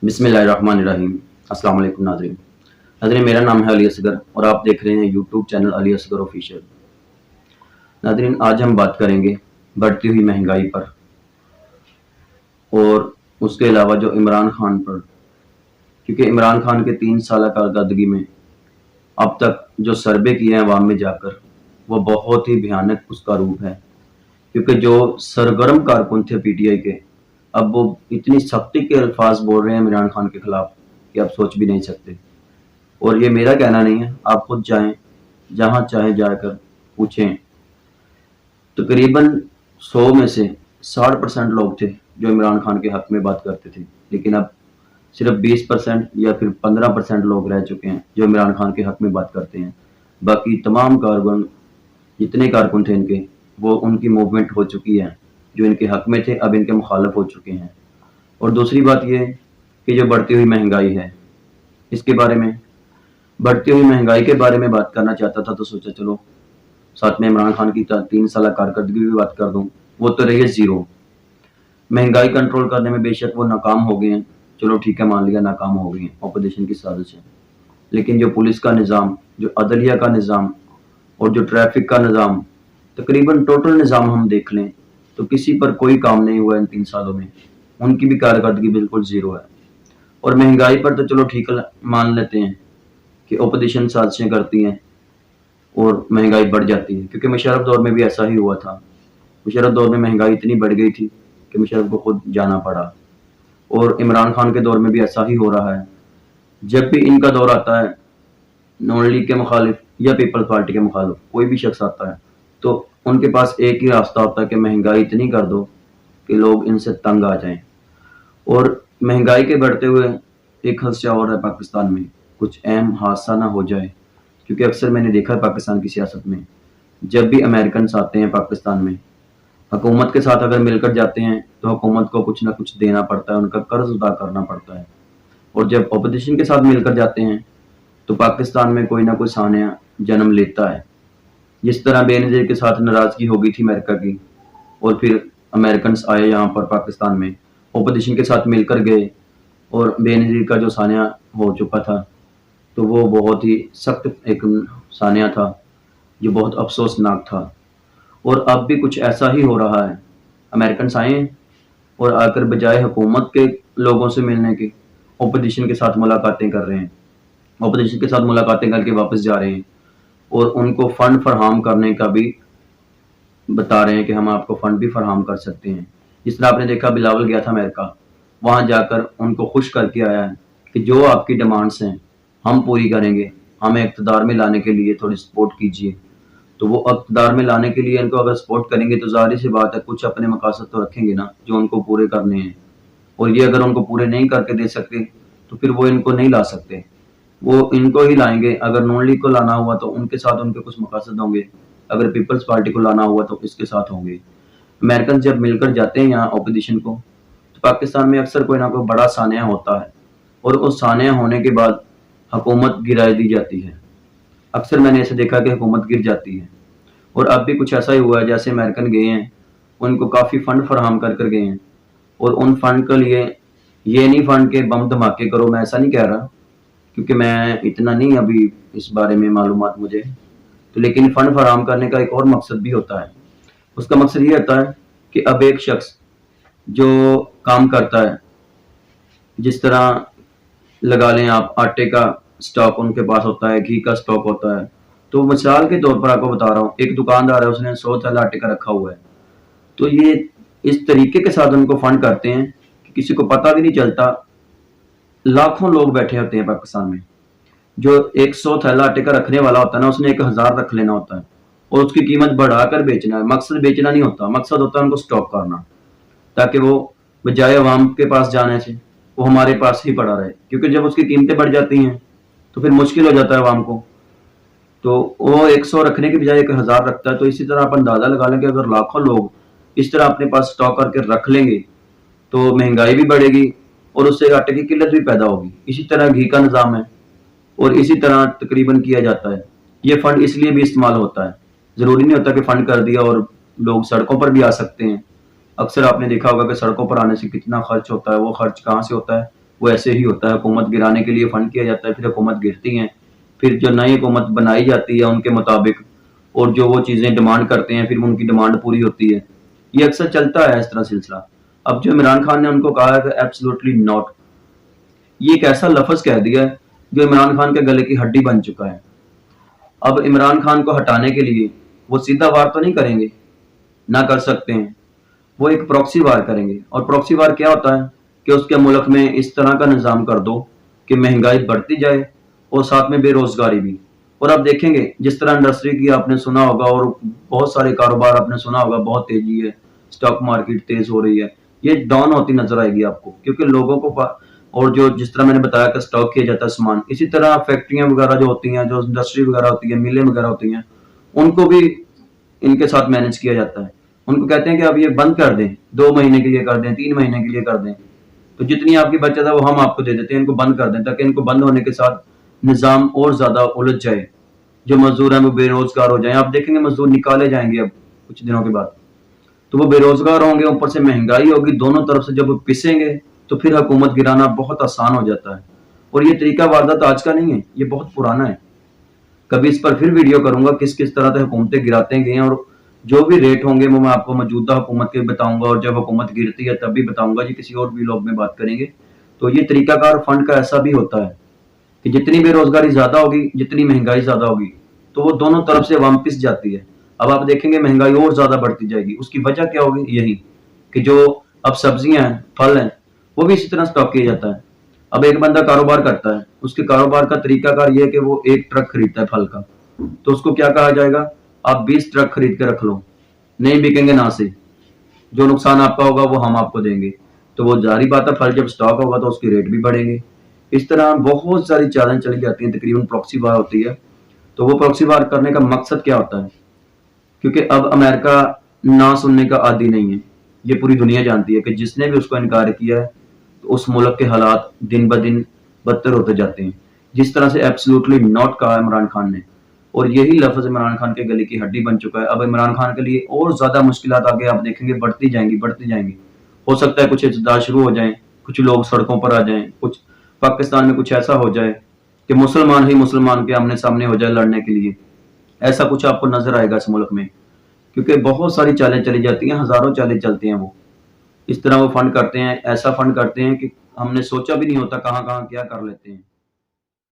बिस्मिल्लाहिर्रहमानिर्रहीम। अस्सलाम वालेकुम नाज़रीन, मेरा नाम है अली असगर और आप देख रहे हैं YouTube channel Ali Asghar official. नाज़रीन, आज हम बात करेंगे बढ़ती हुई महंगाई पर और उसके अलावा जो इमरान खान पर, क्योंकि इमरान खान के 3 साल कारकर्दगी में अब तक जो सर्वे किए हैं अवाम में जाकर, वो बहुत ही भयानक उसका रूप है। क्योंकि जो सरगर्म कारकुन थे पीटीआई के, अब वो इतनी सख्ती के अल्फाज बोल रहे हैं इमरान खान के खिलाफ कि आप सोच भी नहीं सकते। और ये मेरा कहना नहीं है, आप खुद जाएं, जहां चाहे जाकर पूछें। तकरीबन 100 में से 60% लोग थे जो इमरान खान के हक में बात करते थे, लेकिन अब सिर्फ 20% या फिर 15% लोग रह चुके हैं जो इमरान खान के हक में बात करते हैं। बाकी तमाम कारकुन, जितने कारकुन थे इनके, वो उनकी मूवमेंट हो चुकी है। जो इनके हक में थे अब इनके मुखालफ हो चुके हैं। और दूसरी बात ये कि जो बढ़ती हुई महंगाई है, इसके बारे में, बढ़ती हुई महंगाई के बारे में बात करना चाहता था, तो सोचा चलो साथ में इमरान खान की 3 साल कारकर्दगी भी बात कर दूं। वो तो रही है जीरो। महंगाई कंट्रोल करने में बेशक वो नाकाम हो गए हैं, चलो ठीक है, मान लिया नाकाम हो गए हैं, अपोजिशन की साजिश है। लेकिन जो पुलिस का निज़ाम, जो अदलिया का निज़ाम और जो ट्रैफिक का निज़ाम, तकरीबन टोटल निज़ाम हम देख लें तो किसी पर कोई काम नहीं हुआ इन 3 सालों में। उनकी भी कारकर्दगी बिल्कुल ज़ीरो है। और महंगाई पर तो चलो ठीक है, मान लेते हैं कि अपोजिशन साजिशें करती हैं और महंगाई बढ़ जाती है, क्योंकि मुशर्रफ दौर में भी ऐसा ही हुआ था। मुशर्रफ दौर में महंगाई इतनी बढ़ गई थी कि मुशर्रफ को खुद जाना पड़ा। और इमरान खान के दौर में भी ऐसा ही हो रहा है। जब भी इनका दौर आता है, नॉन लीग के मुखालिफ या पीपल्स पार्टी के मुखालिफ कोई भी शख्स आता है, तो उनके पास एक ही रास्ता होता है कि महंगाई इतनी कर दो कि लोग इनसे तंग आ जाएं। और महंगाई के बढ़ते हुए एक खदशा और है पाकिस्तान में, कुछ अहम हादसा ना हो जाए। क्योंकि अक्सर मैंने देखा है पाकिस्तान की सियासत में, जब भी अमेरिकन आते हैं पाकिस्तान में, हुकूमत के साथ अगर मिलकर जाते हैं तो हुकूमत को कुछ ना कुछ देना पड़ता है, उनका कर्ज अदा करना पड़ता है। और जब अपोजिशन के साथ मिलकर जाते हैं तो पाकिस्तान में कोई ना कोई सानिया जन्म लेता है। जिस तरह बेनज़ीर के साथ नाराज़गी हो गई थी अमेरिका की, और फिर अमेरिकन आए यहाँ पर पाकिस्तान में, अपोजिशन के साथ मिलकर गए, और बेनज़ीर का जो सानिया हो चुका था, तो वो बहुत ही सख्त एक सानिया था जो बहुत अफसोसनाक था। और अब भी कुछ ऐसा ही हो रहा है। अमेरिकन आए हैं और आकर बजाय हुकूमत के लोगों से मिलने के, अपोजिशन के साथ मुलाकातें कर रहे हैं, अपोजिशन के साथ मुलाकातें करके वापस जा रहे हैं, और उनको फ़ंड फराहम करने का भी बता रहे हैं कि हम आपको फ़ंड भी फराहम कर सकते हैं। जिस तरह आपने देखा, बिलावल गया था अमेरिका, वहाँ जाकर उनको खुश करके आया है कि जो आपकी डिमांड्स हैं हम पूरी करेंगे, हमें इक़्तिदार में लाने के लिए थोड़ी सपोर्ट कीजिए। तो वो इक़्तिदार में लाने के लिए इनको अगर सपोर्ट करेंगे तो ज़ाहिर सी बात है कुछ अपने मकासद तो रखेंगे ना जो उनको पूरे करने हैं। और ये अगर उनको पूरे नहीं करके दे सकते तो फिर वो इनको नहीं ला सकते, वो इनको ही लाएंगे। अगर नॉन लीग को लाना हुआ तो उनके साथ उनके कुछ मकासद होंगे, अगर पीपल्स पार्टी को लाना हुआ तो इसके साथ होंगे। अमेरिकन जब मिलकर जाते हैं यहाँ अपोजिशन को, तो पाकिस्तान में अक्सर कोई ना कोई बड़ा सानिया होता है, और उस सानिया होने के बाद हुकूमत गिरा दी जाती है। अक्सर मैंने ऐसे देखा कि हुकूमत गिर जाती है। और अब भी कुछ ऐसा ही हुआ है, जैसे अमेरिकन गए हैं, उनको काफ़ी फ़ंड फराहम कर कर गए हैं, और उन फ़ंड के लिए ये नहीं फ़ंड के बम धमाके करो, मैं ऐसा नहीं कह रहा, क्योंकि मैं इतना नहीं अभी इस बारे में मालूमात मुझे। तो लेकिन फ़ंड फराहम करने का एक और मकसद भी होता है। उसका मकसद ये होता है कि अब एक शख्स जो काम करता है, जिस तरह लगा लें आप, आटे का स्टॉक उनके पास होता है, घी का स्टॉक होता है। तो मिसाल के तौर पर आपको बता रहा हूँ, एक दुकानदार है, उसने 100 थैला आटे का रखा हुआ है। तो ये इस तरीके के साथ उनको फंड करते हैं कि किसी को पता भी नहीं चलता। लाखों लोग बैठे होते हैं पाकिस्तान में, जो 100 थैला आटे का रखने वाला होता है ना, उसने 1000 रख लेना होता है और उसकी कीमत बढ़ाकर बेचना है। मकसद बेचना नहीं होता, मकसद होता है उनको स्टॉक करना, ताकि वो बजाय अवाम के पास जाने से वो हमारे पास ही पड़ा रहे। क्योंकि जब उसकी कीमतें बढ़ जाती हैं तो फिर मुश्किल हो जाता है अवाम को, तो वो 100 रखने की बजाय 1000 रखता है। तो इसी तरह आप अंदाजा लगा लें कि अगर लाखों लोग इस तरह अपने पास स्टॉक करके रख लेंगे तो महंगाई भी बढ़ेगी और उससे आटे की किल्लत भी पैदा होगी। इसी तरह घी का निज़ाम है और इसी तरह तकरीबन किया जाता है। ये फंड इसलिए भी इस्तेमाल होता है, ज़रूरी नहीं होता कि फंड कर दिया और लोग सड़कों पर भी आ सकते हैं। अक्सर आपने देखा होगा कि सड़कों पर आने से कितना खर्च होता है, वो खर्च कहाँ से होता है, वो ऐसे ही होता है, हुकूमत गिराने के लिए फंड किया जाता है, फिर हुकूमत गिरती हैं, फिर जो नई हुकूमत बनाई जाती है उनके मुताबिक, और जो वो चीज़ें डिमांड करते हैं फिर उनकी डिमांड पूरी होती है। ये अक्सर चलता है इस तरह सिलसिला। अब जो इमरान खान ने उनको कहा है कि एब्सोल्युटली नॉट, ये एक ऐसा लफ्ज कह दिया है जो इमरान खान के गले की हड्डी बन चुका है। अब इमरान खान को हटाने के लिए वो सीधा वार तो नहीं करेंगे, ना कर सकते हैं, वो एक प्रॉक्सी वार करेंगे। और प्रॉक्सी वार क्या होता है कि उसके मुल्क में इस तरह का निज़ाम कर दो कि महंगाई बढ़ती जाए और साथ में बेरोजगारी भी। और आप देखेंगे जिस तरह इंडस्ट्री की आपने सुना होगा और बहुत सारे कारोबार आपने सुना होगा, बहुत तेजी है, स्टॉक मार्केट तेज हो रही है, ये डाउन होती नजर आएगी आपको, क्योंकि लोगों को और जो जिस तरह मैंने बताया कि स्टॉक किया जाता है सामान, इसी तरह फैक्ट्रियां वगैरह जो होती हैं, जो इंडस्ट्री वगैरह होती है, मिलें वगैरह होती हैं, उनको भी इनके साथ मैनेज किया जाता है। उनको कहते हैं कि आप ये बंद कर दें, 2 महीने के लिए कर दें, 3 महीने के लिए कर दें, तो जितनी आपकी बचत है वो हम आपको दे देते हैं, इनको बंद कर दें, ताकि इनको बंद होने के साथ निज़ाम और ज्यादा उलझ जाए, जो मजदूर हैं वो बेरोजगार हो जाएं। आप देखेंगे मजदूर निकाले जाएंगे अब कुछ दिनों के बाद, तो वो बेरोजगार होंगे, ऊपर से महंगाई होगी, दोनों तरफ से जब वो पिसेंगे तो फिर हुकूमत गिराना बहुत आसान हो जाता है। और ये तरीका वारदात आज का नहीं है, ये बहुत पुराना है। कभी इस पर फिर वीडियो करूंगा किस किस तरह से हुकूमतें गिराते गए हैं, और जो भी रेट होंगे वो मैं आपको मौजूदा हुकूमत के बताऊंगा, और जब हुकूमत गिरती है तब भी बताऊंगा जी, किसी और व्लॉग में बात करेंगे। तो ये तरीकाकार फंड का ऐसा भी होता है कि जितनी बेरोजगारी ज्यादा होगी, जितनी महंगाई ज्यादा होगी, तो वो दोनों तरफ से अवाम पिस जाती है। अब आप देखेंगे महंगाई और ज्यादा बढ़ती जाएगी। उसकी वजह क्या होगी? यही कि जो अब सब्जियां हैं, फल हैं, वो भी इसी तरह स्टॉक किया जाता है। अब एक बंदा कारोबार करता है, उसके कारोबार का तरीकाकार ये है कि वो एक ट्रक खरीदता है फल का, तो उसको क्या कहा जाएगा, आप 20 ट्रक खरीद के रख लो, नहीं बिकेंगे ना से, जो नुकसान आपका होगा वो हम आपको देंगे। तो वो जारी बात है, फल जब स्टॉक होगा तो उसके रेट भी बढ़ेंगे। इस तरह बहुत सारी चालें चली जाती हैं, तकरीबन प्रॉक्सी वार होती है। तो वो प्रॉक्सी वार करने का मकसद क्या होता है? क्योंकि अब अमेरिका ना सुनने का आदी नहीं है, ये पूरी दुनिया जानती है कि जिसने भी उसको इनकार किया है तो उस मुल्क के हालात दिन ब दिन बदतर होते जाते हैं, जिस तरह से एब्सोल्युटली नॉट कहा इमरान खान ने। और यही लफ्ज इमरान खान के गले की हड्डी बन चुका है। अब इमरान खान के लिए और ज्यादा मुश्किलात आगे आप देखेंगे बढ़ती जाएंगी, बढ़ती जाएंगी। हो सकता है कुछ इत्तेजाज शुरू हो जाएं, कुछ लोग सड़कों पर आ जाएं, कुछ पाकिस्तान में कुछ ऐसा हो जाए कि मुसलमान ही मुसलमान के आमने सामने हो जाए लड़ने के लिए। ऐसा कुछ आपको नजर आएगा इस मुल्क में, क्योंकि बहुत सारी चालें चली जाती हैं, हजारों चालें चलती हैं। वो इस तरह वो फंड करते हैं, ऐसा फंड करते हैं कि हमने सोचा भी नहीं होता कहाँ कहाँ क्या कर लेते हैं।